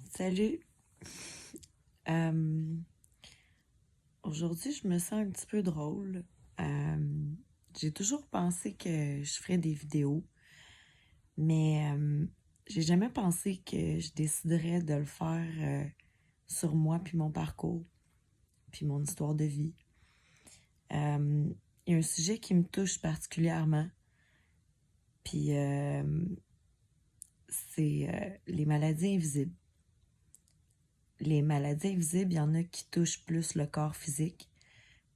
Salut. Euh, Aujourd'hui, je me sens un petit peu drôle. J'ai toujours pensé que je ferais des vidéos, mais j'ai jamais pensé que je déciderais de le faire sur moi, puis mon parcours, puis mon histoire de vie. Il y a un sujet qui me touche particulièrement, puis c'est les maladies invisibles. Les maladies invisibles, il y en a qui touchent plus le corps physique.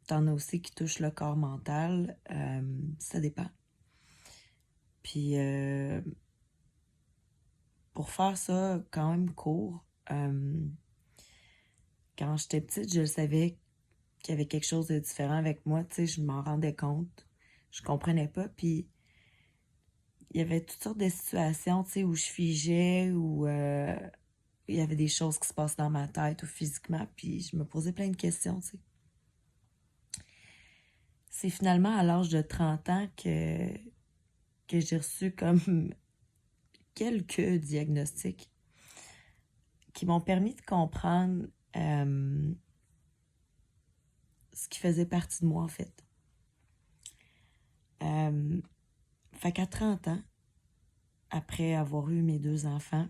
T'en as aussi qui touchent le corps mental. Ça dépend. Puis, pour faire ça quand même court, quand j'étais petite, je savais qu'il y avait quelque chose de différent avec moi. Tu sais, je m'en rendais compte. Je comprenais pas. Puis, il y avait toutes sortes de situations, tu sais, où je figeais, où il y avait des choses qui se passent dans ma tête ou physiquement. Puis, je me posais plein de questions, tu sais. C'est finalement à l'âge de 30 ans que j'ai reçu comme quelques diagnostics qui m'ont permis de comprendre ce qui faisait partie de moi, en fait. Fait qu'à 30 ans, après avoir eu mes 2 enfants,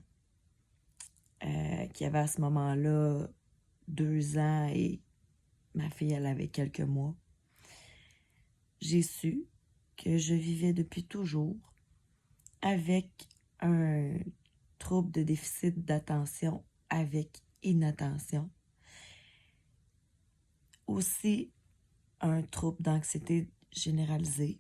qui avaient à ce moment-là 2 ans et ma fille, elle avait quelques mois, j'ai su que je vivais depuis toujours avec un trouble de déficit d'attention avec inattention. Aussi un trouble d'anxiété généralisée.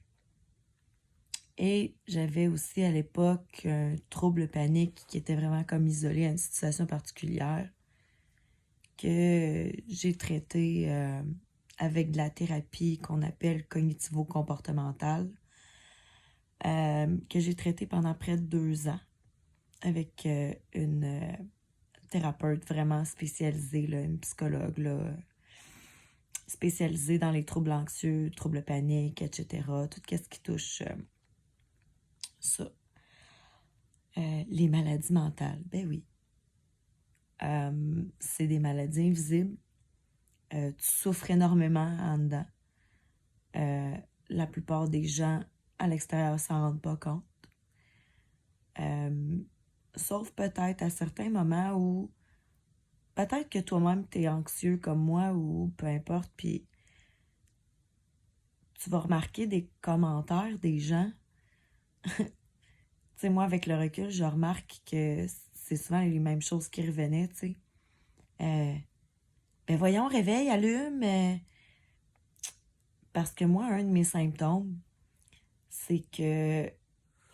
Et j'avais aussi à l'époque un trouble panique qui était vraiment comme isolé à une situation particulière que j'ai traité avec de la thérapie qu'on appelle cognitivo-comportementale, que j'ai traité pendant près de 2 ans avec une thérapeute vraiment spécialisée, là, une psychologue là, spécialisée dans les troubles anxieux, troubles paniques, etc. Tout ce qui touche ça. Les maladies mentales, ben oui. C'est des maladies invisibles. Tu souffres énormément en dedans. La plupart des gens à l'extérieur s'en rendent pas compte. Sauf peut-être à certains moments où peut-être que toi-même t'es anxieux comme moi ou peu importe, puis tu vas remarquer des commentaires des gens. Tu sais, moi, avec le recul, je remarque que c'est souvent les mêmes choses qui revenaient, tu sais. Ben voyons, réveille, allume. Parce que moi, un de mes symptômes, c'est que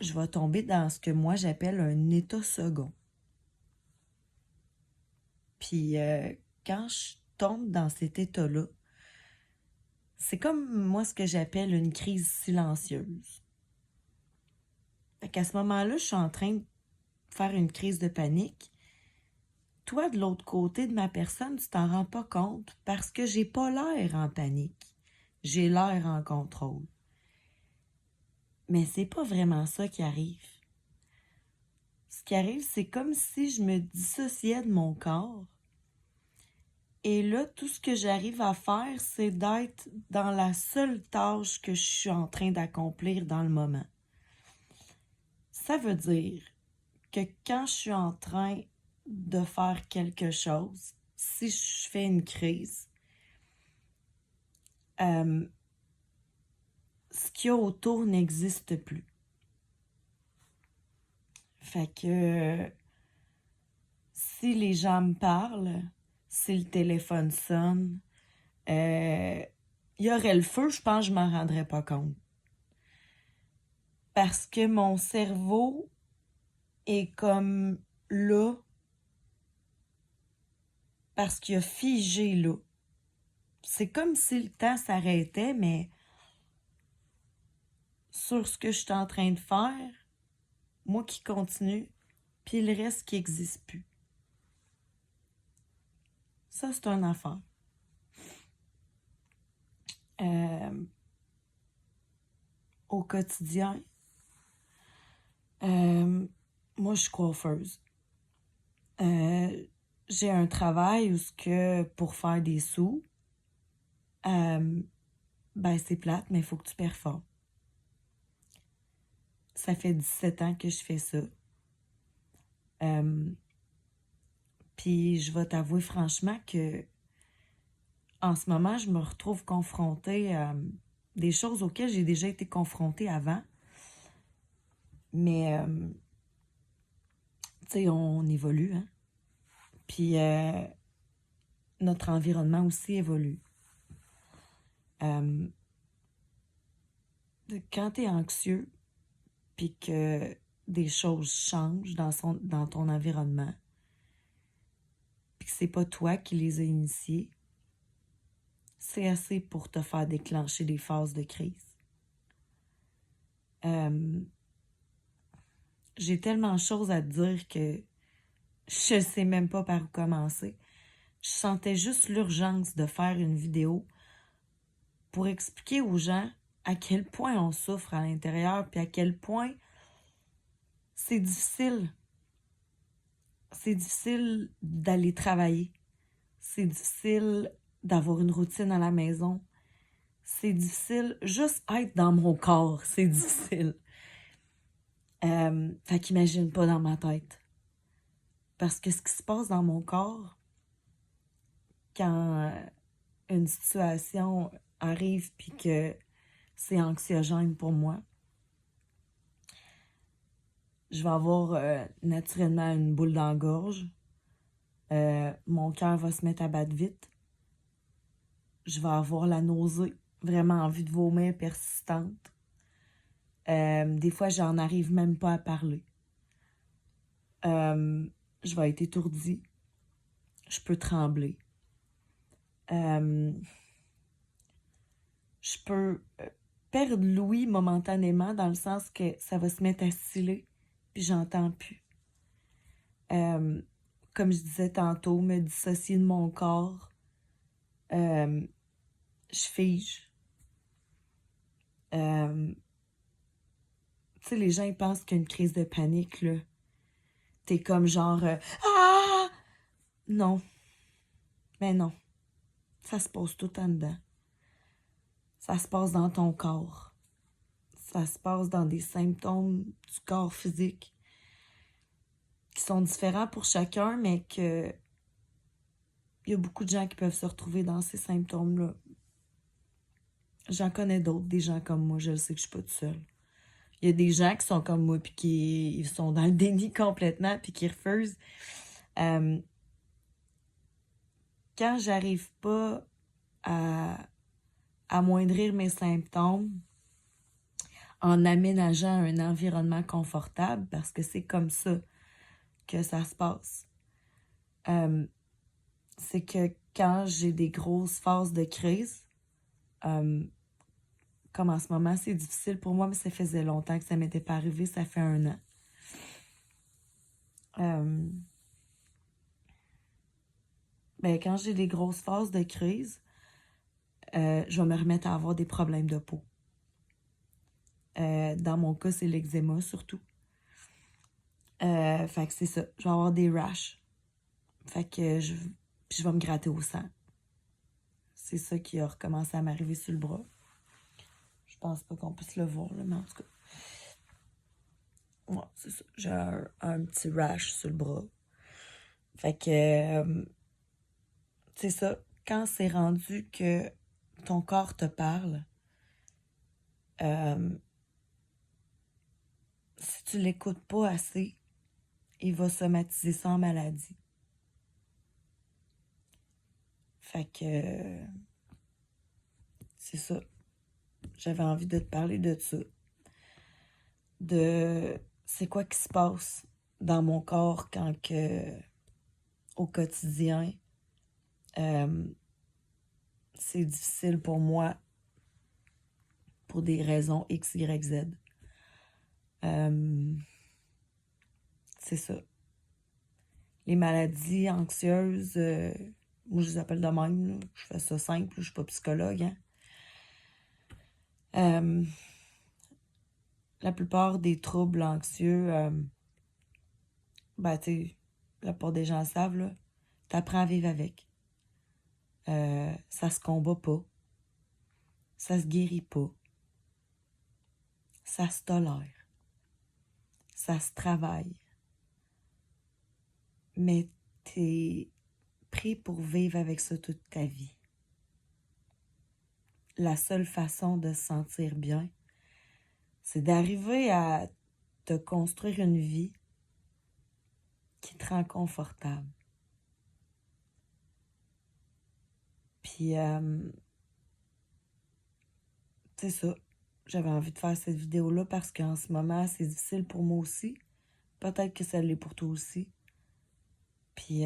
je vais tomber dans ce que moi j'appelle un état second. Puis quand je tombe dans cet état-là, c'est comme moi ce que j'appelle une crise silencieuse. Fait qu'à ce moment-là, je suis en train de faire une crise de panique. Toi, de l'autre côté de ma personne, tu t'en rends pas compte parce que j'ai pas l'air en panique. J'ai l'air en contrôle. Mais c'est pas vraiment ça qui arrive. Ce qui arrive, c'est comme si je me dissociais de mon corps. Et là, tout ce que j'arrive à faire, c'est d'être dans la seule tâche que je suis en train d'accomplir dans le moment. Ça veut dire que quand je suis en train de faire quelque chose, si je fais une crise, ce qu'il y a autour n'existe plus. Fait que si les gens me parlent, si le téléphone sonne, il y aurait le feu, je pense que je m'en rendrais pas compte. Parce que mon cerveau est comme là, parce qu'il a figé là. C'est comme si le temps s'arrêtait, mais sur ce que je suis en train de faire, moi qui continue, puis le reste qui n'existe plus. Ça, c'est une affaire. Au quotidien, moi, je suis coiffeuse. j'ai un travail où ce que pour faire des sous, ben c'est plate, mais il faut que tu performes. Ça fait 17 ans que je fais ça. Puis je vais t'avouer franchement que en ce moment, je me retrouve confrontée à des choses auxquelles j'ai déjà été confrontée avant. Mais, tu sais, on évolue, hein. Puis notre environnement aussi évolue. Quand tu es anxieux, puis que des choses changent dans ton environnement, puis que c'est pas toi qui les as initiées, c'est assez pour te faire déclencher des phases de crise. J'ai tellement de choses à te dire que je sais même pas par où commencer. Je sentais juste l'urgence de faire une vidéo pour expliquer aux gens à quel point on souffre à l'intérieur, puis à quel point c'est difficile. C'est difficile d'aller travailler. C'est difficile d'avoir une routine à la maison. C'est difficile juste être dans mon corps. C'est difficile. Fait qu'imagine pas dans ma tête. Parce que ce qui se passe dans mon corps, quand une situation arrive puis que c'est anxiogène pour moi, je vais avoir naturellement une boule dans la gorge. Mon cœur va se mettre à battre vite. Je vais avoir la nausée, vraiment envie de vomir persistante. Des fois, j'en arrive même pas à parler. Je vais être étourdie. Je peux trembler. Je peux perdre l'ouïe momentanément dans le sens que ça va se mettre à sciller puis j'entends plus. Comme je disais tantôt, me dissocier de mon corps. Je fige. Tu sais, les gens ils pensent qu'une crise de panique, là, t'es comme genre ah! Non. Mais non. Ça se passe tout en dedans. Ça se passe dans ton corps. Ça se passe dans des symptômes du corps physique qui sont différents pour chacun, mais que il y a beaucoup de gens qui peuvent se retrouver dans ces symptômes-là. J'en connais d'autres, des gens comme moi, je le sais que je suis pas toute seule. Il y a des gens qui sont comme moi puis qui sont dans le déni complètement puis qui refusent. Quand j'arrive pas à amoindrir mes symptômes en aménageant un environnement confortable, parce que c'est comme ça que ça se passe. C'est que quand j'ai des grosses phases de crise, comme en ce moment, c'est difficile pour moi, mais ça faisait longtemps que ça m'était pas arrivé, ça fait 1 an. Quand j'ai des grosses phases de crise, je vais me remettre à avoir des problèmes de peau. Dans mon cas, c'est l'eczéma surtout. Fait que c'est ça. Je vais avoir des rashes. Fait que je vais me gratter au sang. C'est ça qui a recommencé à m'arriver sur le bras. Je pense pas qu'on puisse le voir, là, mais en tout cas. Ouais, c'est ça. J'ai un petit rash sur le bras. Fait que, c'est ça. Quand c'est rendu que ton corps te parle, si tu l'écoutes pas assez, il va somatiser ça en maladie. Fait que, c'est ça. J'avais envie de te parler de ça. De c'est quoi qui se passe dans mon corps quand que, au quotidien, c'est difficile pour moi pour des raisons X, Y, Z. C'est ça. Les maladies anxieuses, moi je les appelle de même, là. Je fais ça simple, je suis pas psychologue. Hein. La plupart des troubles anxieux, tu sais, la plupart des gens le savent, là, T'apprends à vivre avec. Ça se combat pas. Ça se guérit pas. Ça se tolère. Ça se travaille. Mais t'es pris pour vivre avec ça toute ta vie. La seule façon de se sentir bien, c'est d'arriver à te construire une vie qui te rend confortable. Puis, c'est ça. J'avais envie de faire cette vidéo-là parce qu'en ce moment, c'est difficile pour moi aussi. Peut-être que ça l'est pour toi aussi. Puis,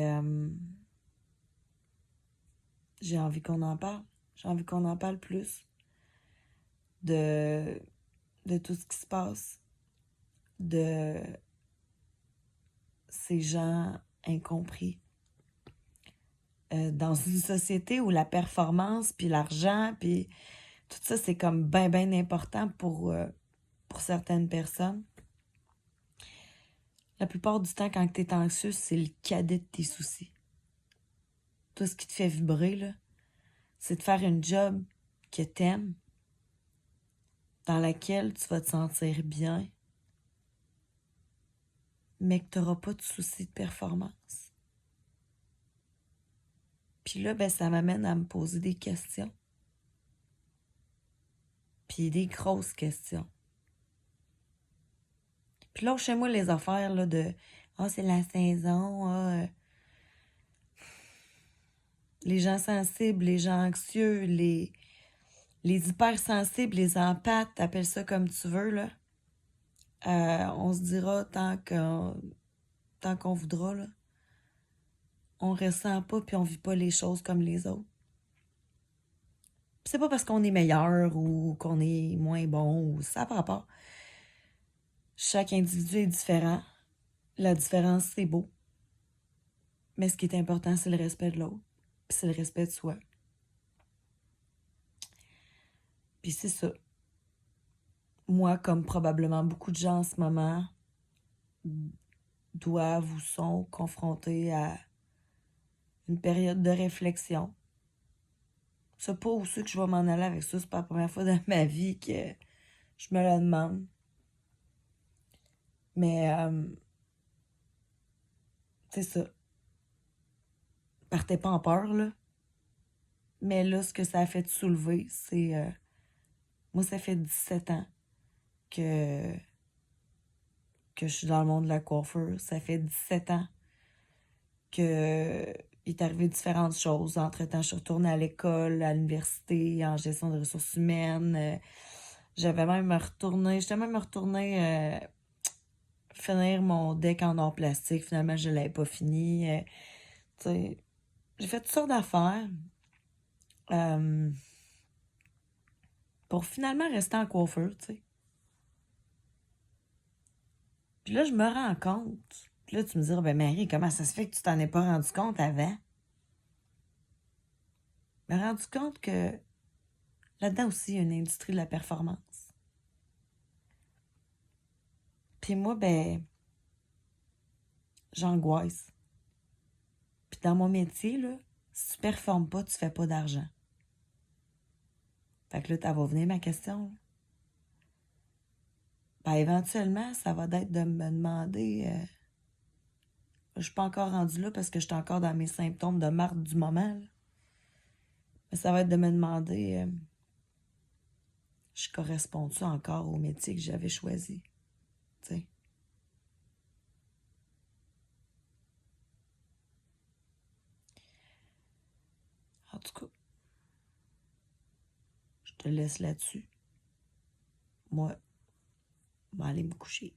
j'ai envie qu'on en parle. J'ai envie qu'on en parle plus de tout ce qui se passe, de ces gens incompris. Dans une société où la performance, puis l'argent, puis tout ça, c'est comme bien important pour certaines personnes. La plupart du temps, quand tu es anxieux, c'est le cadet de tes soucis. Tout ce qui te fait vibrer, là, c'est de faire une job que t'aimes, dans laquelle tu vas te sentir bien, mais que tu n'auras pas de soucis de performance. Puis là, ben, ça m'amène à me poser des questions. Puis des grosses questions. Puis là, chez moi, les affaires là, de « Ah, c'est la saison, les gens sensibles, les gens anxieux, les hypersensibles, les empathes, appelle ça comme tu veux, là. On se dira tant qu'on voudra, là. On ressent pas puis on vit pas les choses comme les autres. Puis c'est pas parce qu'on est meilleur ou qu'on est moins bon ou ça par rapport. Chaque individu est différent. La différence, c'est beau. Mais ce qui est important, c'est le respect de l'autre. Puis c'est le respect de soi. Puis c'est ça. Moi, comme probablement beaucoup de gens en ce moment, doivent ou sont confrontés à une période de réflexion. C'est pas où c'est que je vais m'en aller avec ça. C'est pas la première fois dans ma vie que je me le demande. Mais c'est ça. Partez pas en peur, là. Mais là, ce que ça a fait soulever, c'est... moi, ça fait 17 ans que je suis dans le monde de la coiffure. Ça fait 17 ans que il est arrivé différentes choses. Entre-temps, je suis retournée à l'école, à l'université, en gestion de ressources humaines. J'étais même retournée finir mon deck en or plastique. Finalement, je ne l'avais pas fini. Tu sais, j'ai fait toutes sortes d'affaires pour finalement rester en coiffure, tu sais. Puis là, je me rends compte. Puis là, tu me diras, ben Marie, comment ça se fait que tu t'en es pas rendu compte avant? Je me suis rendu compte que là-dedans aussi, il y a une industrie de la performance. Puis moi, ben, j'angoisse. Puis dans mon métier, là, si tu performes pas, tu fais pas d'argent. Fait que là, ça va venir ma question. Ben, éventuellement, ça va être de me demander... je suis pas encore rendue là parce que je suis encore dans mes symptômes de marde du moment. Là. Mais ça va être de me demander... je corresponds-tu encore au métier que j'avais choisi? Tu sais. En tout cas, je te laisse là-dessus. Moi, je vais aller me coucher.